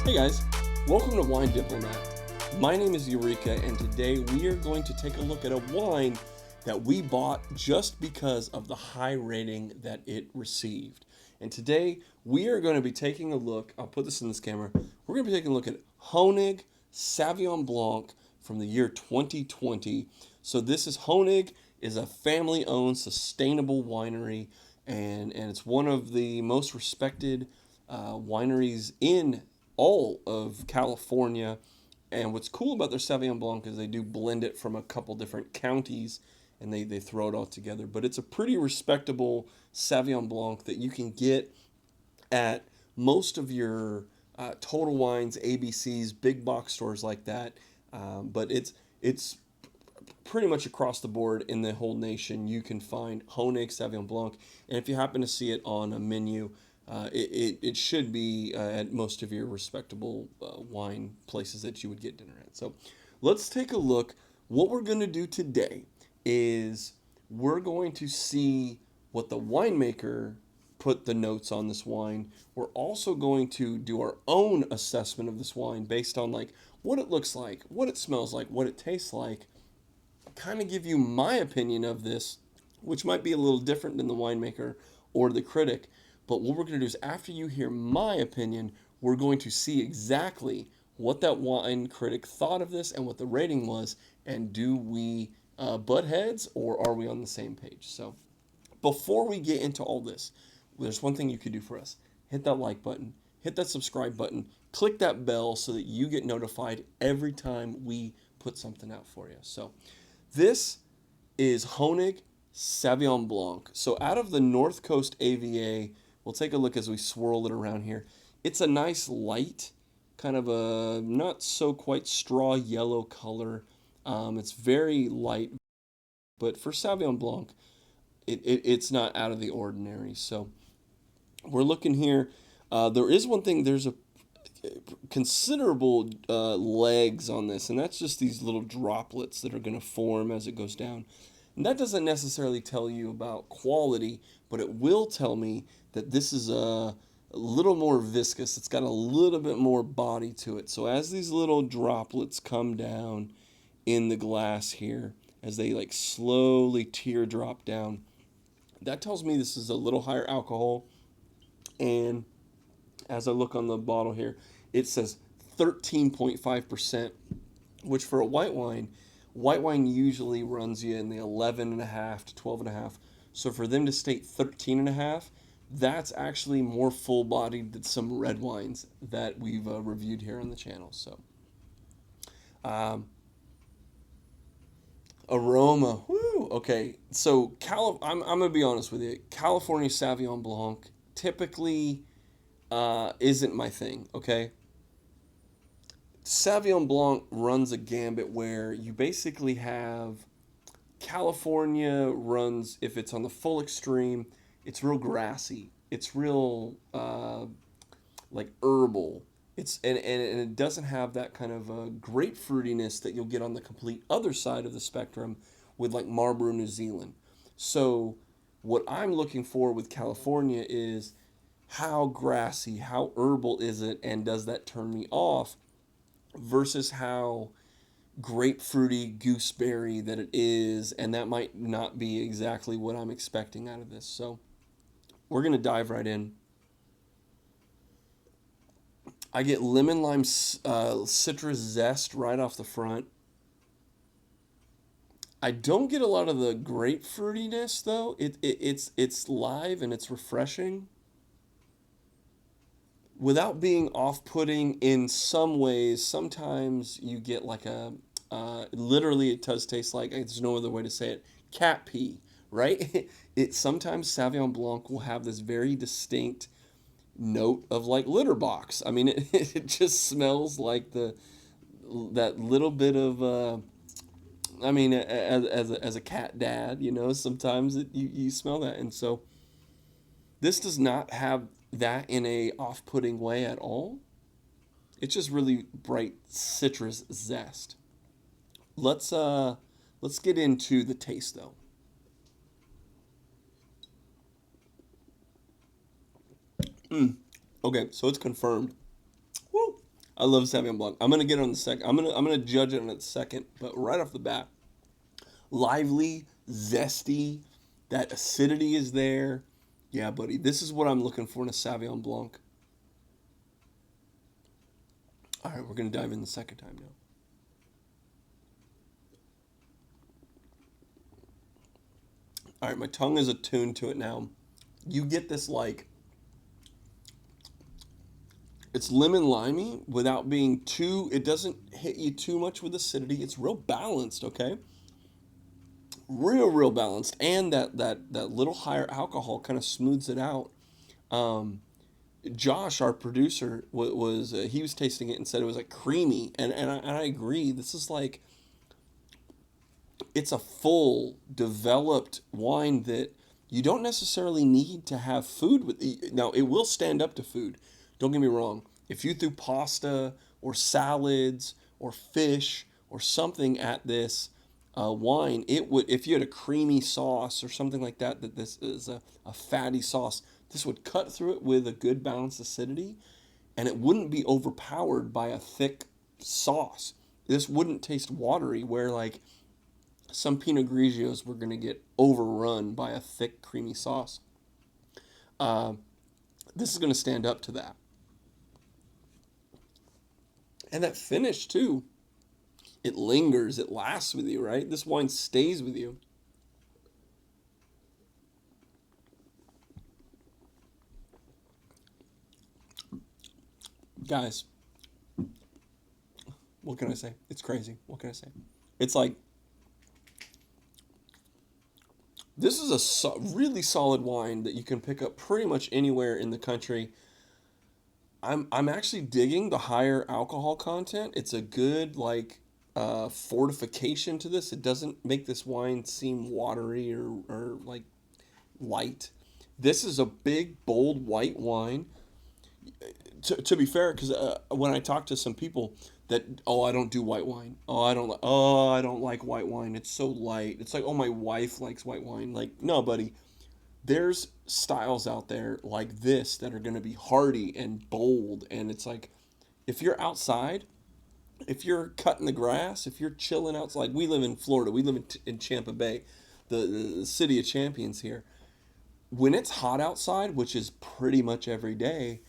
Hey guys, welcome to Wine Diplomat. My name is Eureka, and today we are going to take a look at a wine that we bought just because of the high rating that it received. And today we are going to be taking a look, I'll put this in this camera, we're going to be taking a look at Honig Sauvignon Blanc from the year 2020. So this is Honig, is a family-owned sustainable winery, and it's one of the most respected wineries in all of California. And what's cool about their Sauvignon Blanc is they do blend it from a couple different counties and they throw it all together. But it's a pretty respectable Sauvignon Blanc that you can get at most of your Total Wines, ABCs, big box stores like that. But it's pretty much across the board in the whole nation. You can find Honig Sauvignon Blanc, and if you happen to see it on a menu, it should be at most of your respectable wine places that you would get dinner at. So let's take a look. What we're going to do today is we're going to see what the winemaker put the notes on this wine. We're also going to do our own assessment of this wine based on like what it looks like, what it smells like, what it tastes like. Kind of give you my opinion of this, which might be a little different than the winemaker or the critic. But what we're going to do is after you hear my opinion, we're going to see exactly what that wine critic thought of this and what the rating was. And do we butt heads or are we on the same page? So before we get into all this, there's one thing you could do for us. Hit that like button, hit that subscribe button, click that bell so that you get notified every time we put something out for you. So this is Honig Sauvignon Blanc. So out of the North Coast AVA, we'll take a look as we swirl it around here. It's a nice light, kind of a not so quite straw yellow color. It's very light, but for Sauvignon Blanc, it's not out of the ordinary. So we're looking here. There is one thing, there's a considerable legs on this, and that's just these little droplets that are going to form as it goes down. And that doesn't necessarily tell you about quality, but it will tell me that this is a little more viscous. It's got a little bit more body to it. So as these little droplets come down in the glass here, as they like slowly teardrop down, that tells me this is a little higher alcohol. And as I look on the bottle here, it says 13.5%, which for a white wine usually runs you in the 11.5 to 12.5. So for them to state 13.5, that's actually more full-bodied than some red wines that we've reviewed here on the channel. So aroma, whoo, okay. So I'm gonna be honest with you. California Sauvignon Blanc typically isn't my thing, okay? Sauvignon Blanc runs a gambit where you basically have California runs, if it's on the full extreme, it's real grassy. It's real like herbal. And it doesn't have that kind of grapefruitiness that you'll get on the complete other side of the spectrum with like Marlborough, New Zealand. So what I'm looking for with California is how grassy, how herbal is it, and does that turn me off versus how grapefruity, gooseberry that it is, and that might not be exactly what I'm expecting out of this. So we're going to dive right in. I get lemon lime citrus zest right off the front. I don't get a lot of the grapefruitiness though. It's live and it's refreshing without being off-putting in some ways. Sometimes you get like a literally it does taste like, there's no other way to say it, cat pee, right? It sometimes Sauvignon Blanc will have this very distinct note of like litter box. I mean, it just smells like that little bit of I mean, as a cat dad, you know, sometimes you smell that. And so this does not have that in a off-putting way at all. It's just really bright citrus zest. Let's get into the taste though. Okay, so it's confirmed. Woo! I love Sauvignon Blanc. I'm gonna get on the second. I'm gonna judge it on its second, but right off the bat, lively, zesty. That acidity is there. Yeah, buddy. This is what I'm looking for in a Sauvignon Blanc. All right, we're gonna dive in the second time now. All right, my tongue is attuned to it now. You get this like it's lemon limey without being too. It doesn't hit you too much with acidity. It's real balanced. Okay, real balanced, and that little higher alcohol kind of smooths it out. Um, Josh, our producer, was he was tasting it and said it was like creamy, and I agree. This is like it's a full developed wine that you don't necessarily need to have food with. Now it will stand up to food. Don't get me wrong. If you threw pasta or salads or fish or something at this wine, it would. If you had a creamy sauce or something like that, that this is a fatty sauce, this would cut through it with a good balanced acidity, and it wouldn't be overpowered by a thick sauce. This wouldn't taste watery, where like some Pinot Grigios were going to get overrun by a thick, creamy sauce. Uh, this is going to stand up to that. And that finish, too, it lingers, it lasts with you, right? This wine stays with you. Guys, what can I say? It's crazy. What can I say? It's like, this is a really solid wine that you can pick up pretty much anywhere in the country. I'm actually digging the higher alcohol content. It's a good like fortification to this. It doesn't make this wine seem watery or like light. This is a big, bold white wine. To be fair, because when I talk to some people that I don't do white wine. I don't like white wine. It's so light. It's like my wife likes white wine. Like no, buddy, there's styles out there like this that are going to be hearty and bold, and it's like if you're outside, if you're cutting the grass, if you're chilling outside. Like we live in Florida, we live in Tampa Bay, the city of champions here. When it's hot outside, which is pretty much every day,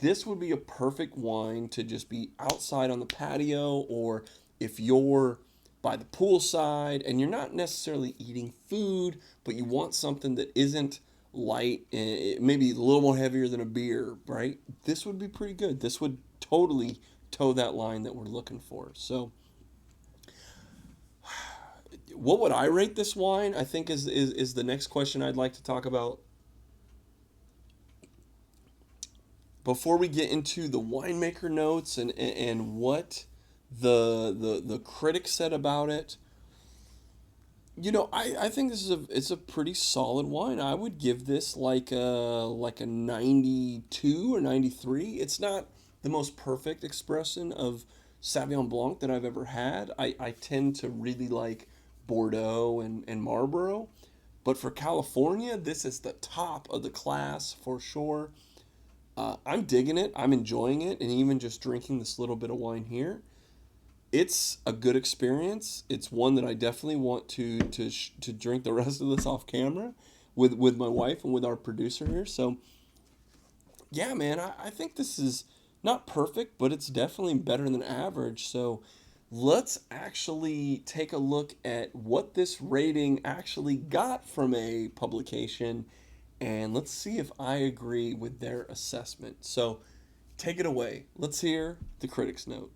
this would be a perfect wine to just be outside on the patio, or if you're by the poolside and you're not necessarily eating food, but you want something that isn't light, maybe a little more heavier than a beer, right? This would be pretty good. This would totally toe that line that we're looking for. So, what would I rate this wine? I think is the next question I'd like to talk about. Before we get into the winemaker notes and what the critic said about it, I think this is it's a pretty solid wine. I would give this like a 92 or 93. It's not the most perfect expression of Sauvignon Blanc that I've ever had. I tend to really like Bordeaux and Marlborough, but for California, this is the top of the class for sure. I'm digging it. I'm enjoying it, and even just drinking this little bit of wine here, it's a good experience. It's one that I definitely want to drink the rest of this off camera with my wife and with our producer here. So, yeah, man, I think this is not perfect, but it's definitely better than average. So, let's actually take a look at what this rating actually got from a publication, and let's see if I agree with their assessment. So, take it away. Let's hear the critic's note.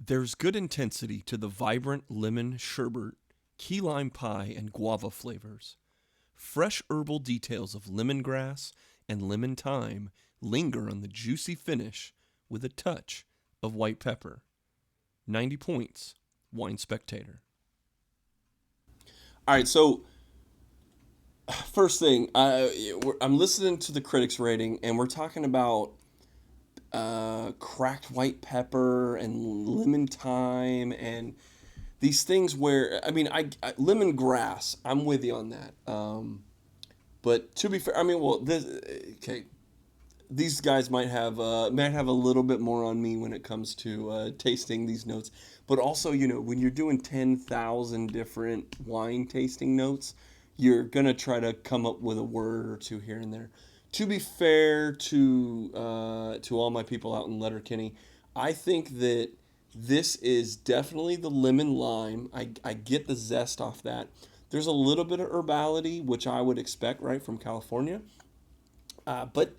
There's good intensity to the vibrant lemon sherbet, key lime pie, and guava flavors. Fresh herbal details of lemongrass and lemon thyme linger on the juicy finish with a touch of white pepper. 90 points, Wine Spectator. All right, so first thing, I'm listening to the critics rating, and we're talking about cracked white pepper and lemon thyme and these things where lemongrass. I'm with you on that. But to be fair, this okay. these guys might have a little bit more on me when it comes to tasting these notes. But also, when you're doing 10,000 different wine tasting notes, you're gonna try to come up with a word or two here and there. To be fair to all my people out in Letterkenny, I think that this is definitely the lemon lime. I get the zest off that. There's a little bit of herbality, which I would expect, right, from California. But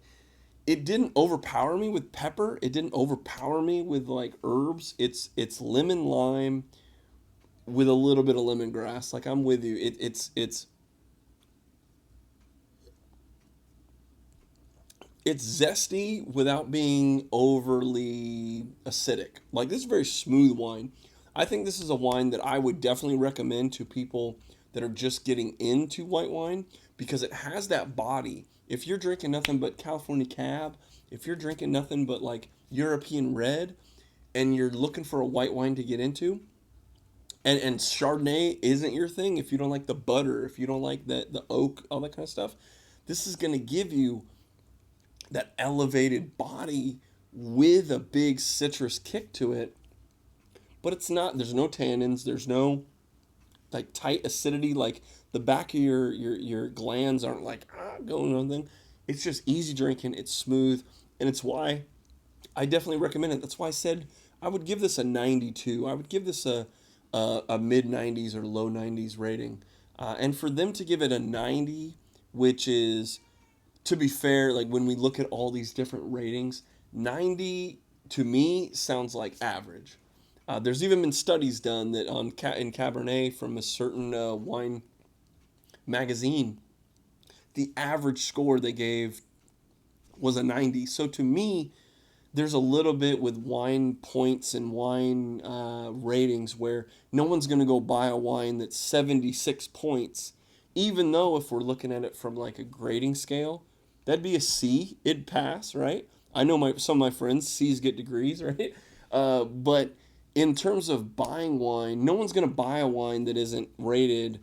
it didn't overpower me with pepper. It didn't overpower me with like herbs. It's lemon lime with a little bit of lemongrass. Like I'm with you. It's zesty without being overly acidic. Like this is a very smooth wine. I think this is a wine that I would definitely recommend to people that are just getting into white wine because it has that body. If you're drinking nothing but California Cab, if you're drinking nothing but like European Red, and you're looking for a white wine to get into, and Chardonnay isn't your thing, if you don't like the butter, if you don't like the oak, all that kind of stuff, this is going to give you that elevated body with a big citrus kick to it. But it's not, there's no tannins, there's no like tight acidity, like the back of your glands aren't like going on thing. It's just easy drinking, it's smooth, and it's why I definitely recommend it. That's why I said I would give this a 92. I would give this a mid 90s or low 90s rating. And for them to give it a 90, which is, to be fair, like when we look at all these different ratings, 90 to me sounds like average. There's even been studies done that in Cabernet from a certain wine magazine, the average score they gave was a 90. So to me, there's a little bit with wine points and wine ratings where no one's going to go buy a wine that's 76 points, even though if we're looking at it from like a grading scale, that'd be a C. It'd pass, right? I know some of my friends, C's get degrees, right? But in terms of buying wine, no one's going to buy a wine that isn't rated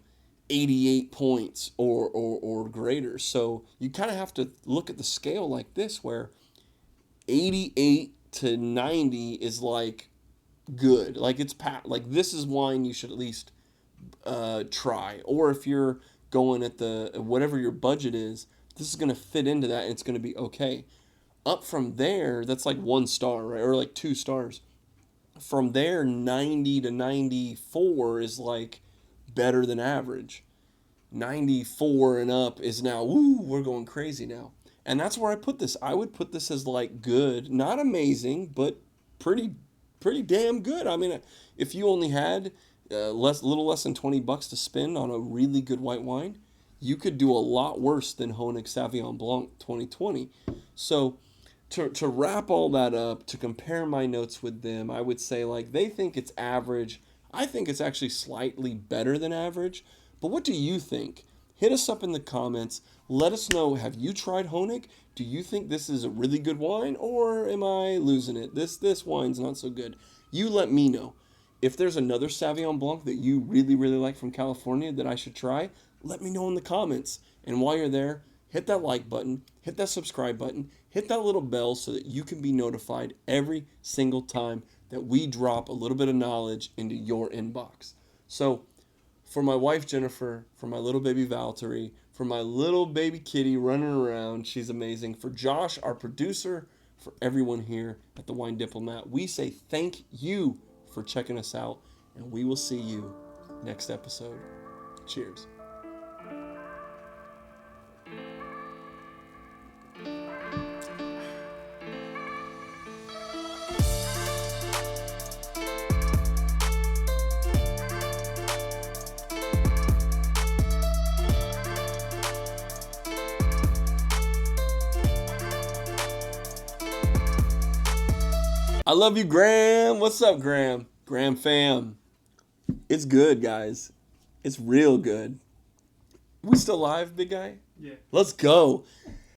88 points or greater. So you kind of have to look at the scale like this, where 88 to 90 is like good. Like like this is wine you should at least try. Or if you're going at the whatever your budget is, this is going to fit into that and it's going to be okay. Up from there, that's like 1 star, right? Or like 2 stars. From there, 90 to 94 is like better than average. 94 and up is now, woo, we're going crazy now. And that's where I put this. I would put this as like good, not amazing, but pretty damn good. I mean, if you only had little less than $20 to spend on a really good white wine, you could do a lot worse than Honig Sauvignon Blanc 2020. So to wrap all that up, to compare my notes with them, I would say like they think it's average. I think it's actually slightly better than average. But what do you think? Hit us up in the comments. Let us know, have you tried Honig? Do you think this is a really good wine, or am I losing it? This wine's not so good. You let me know. If there's another Sauvignon Blanc that you really, really like from California that I should try, let me know in the comments. And while you're there, hit that like button, hit that subscribe button, hit that little bell so that you can be notified every single time that we drop a little bit of knowledge into your inbox. So, for my wife Jennifer, for my little baby Valtteri, for my little baby kitty running around, she's amazing. For Josh, our producer, for everyone here at the Wine Diplomat, we say thank you for checking us out, and we will see you next episode. Cheers. I love you, Graham. What's up, Graham? Graham fam. It's good, guys. It's real good. We still live, big guy? Yeah. Let's go.